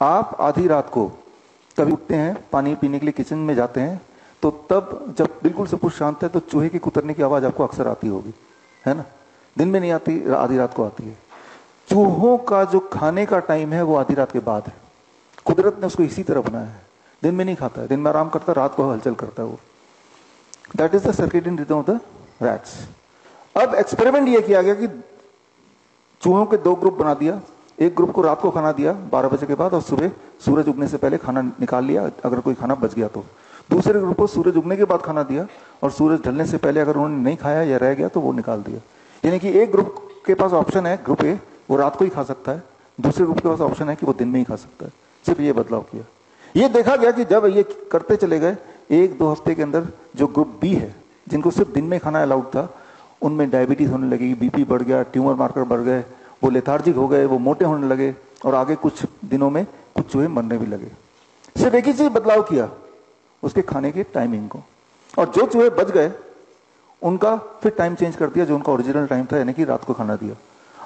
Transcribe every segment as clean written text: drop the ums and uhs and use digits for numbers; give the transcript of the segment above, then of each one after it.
आप आधी रात को कभी उठते हैं, पानी पीने के लिए किचन में जाते हैं, तो तब जब बिल्कुल सब कुछ शांत है तो चूहे के कुतरने की आवाज आपको अक्सर आती होगी, है ना। दिन में नहीं आती, आधी रात को आती है। चूहों का जो खाने का टाइम है वो आधी रात के बाद है। कुदरत ने उसको इसी तरह बनाया है। दिन में नहीं खाता है, दिन में आराम करता है, रात को हलचल करता है वो। That is the circadian rhythm of the rats. अब एक्सपेरिमेंट ये किया गया कि चूहों के 2 ग्रुप बना दिया। एक ग्रुप को रात को खाना दिया 12 बजे के बाद, और सुबह सूरज उगने से पहले खाना निकाल लिया अगर कोई खाना बच गया तो। दूसरे ग्रुप को सूरज उगने के बाद खाना दिया, और सूरज ढलने से पहले अगर उन्होंने नहीं खाया या रह गया तो वो निकाल दिया। यानी कि एक ग्रुप के पास ऑप्शन है, ग्रुप ए, वो रात को ही खा सकता है। दूसरे ग्रुप के पास ऑप्शन है कि वो दिन में ही खा सकता है। सिर्फ ये बदलाव किया। ये देखा गया कि जब ये करते चले गए, 1-2 हफ्ते के अंदर जो ग्रुप बी है, जिनको सिर्फ दिन में खाना अलाउड था, उनमें डायबिटीज होने लगेगी, बीपी बढ़ गया, ट्यूमर मार्कर बढ़ गए, वो लेथार्जिक हो गए, वो मोटे होने लगे, और आगे कुछ दिनों में कुछ चूहे मरने भी लगे। सिर्फ एक ही चीज बदलाव किया, उसके खाने के टाइमिंग को। और जो चूहे बच गए उनका फिर टाइम चेंज कर दिया, जो उनका ओरिजिनल टाइम था, यानी कि रात को खाना दिया।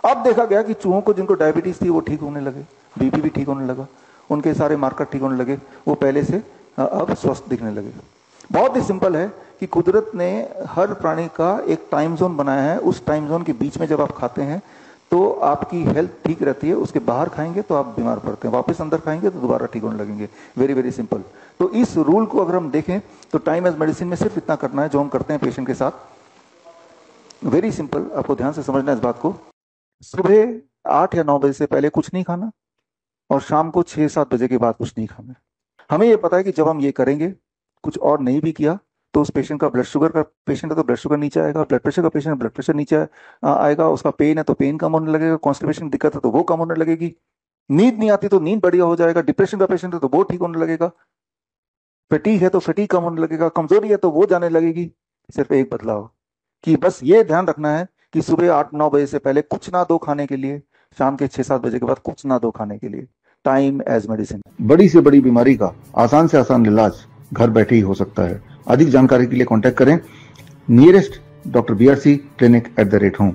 अब देखा गया कि चूहों को जिनको डायबिटीज थी वो ठीक होने लगे, बीपी भी ठीक होने लगा, उनके सारे मार्कर ठीक होने लगे, वो पहले से अब स्वस्थ दिखने लगे। बहुत ही सिंपल है कि कुदरत ने हर प्राणी का एक टाइम जोन बनाया है। उस टाइम जोन के बीच में जब आप खाते हैं तो आपकी हेल्थ ठीक रहती है। उसके बाहर खाएंगे तो आप बीमार पड़ते हैं, वापस अंदर खाएंगे तो दोबारा ठीक होने लगेंगे। Very very simple. तो इस रूल को अगर हम देखें तो टाइम एज मेडिसिन में सिर्फ इतना करना है जो हम करते हैं पेशेंट के साथ। वेरी सिंपल, आपको ध्यान से समझना है इस बात को। सुबह 8 या 9 बजे से पहले कुछ नहीं खाना, और शाम को 6-7 बजे के बाद कुछ नहीं खाना। हमें यह पता है कि जब हम ये करेंगे, कुछ और नहीं भी किया, तो उस पेशेंट का ब्लड शुगर का पेशेंट है तो ब्लड शुगर नीचे आएगा, ब्लड प्रेशर का पेशेंट है ब्लड प्रेशर नीचे आएगा, उसका पेन है तो पेन कम होने लगेगा, कॉन्स्टिपेशन दिक्कत है तो वो कम होने लगेगी, नींद नहीं आती तो नींद बढ़िया हो जाएगा, डिप्रेशन का पेशेंट है तो वो ठीक होने लगेगा, फटीग है तो फटीग कम होने लगेगा, कमजोरी है तो वो जाने लगेगी। सिर्फ एक बदलाव, कि बस ये ध्यान रखना है कि सुबह 8-9 बजे से पहले कुछ ना दो खाने के लिए, शाम के 6-7 बजे के बाद कुछ ना दो खाने के लिए। Time as medicine. बड़ी से बड़ी बीमारी का आसान से आसान इलाज घर बैठे ही हो सकता है। अधिक जानकारी के लिए कांटेक्ट करें nearest doctor BRC clinic @home।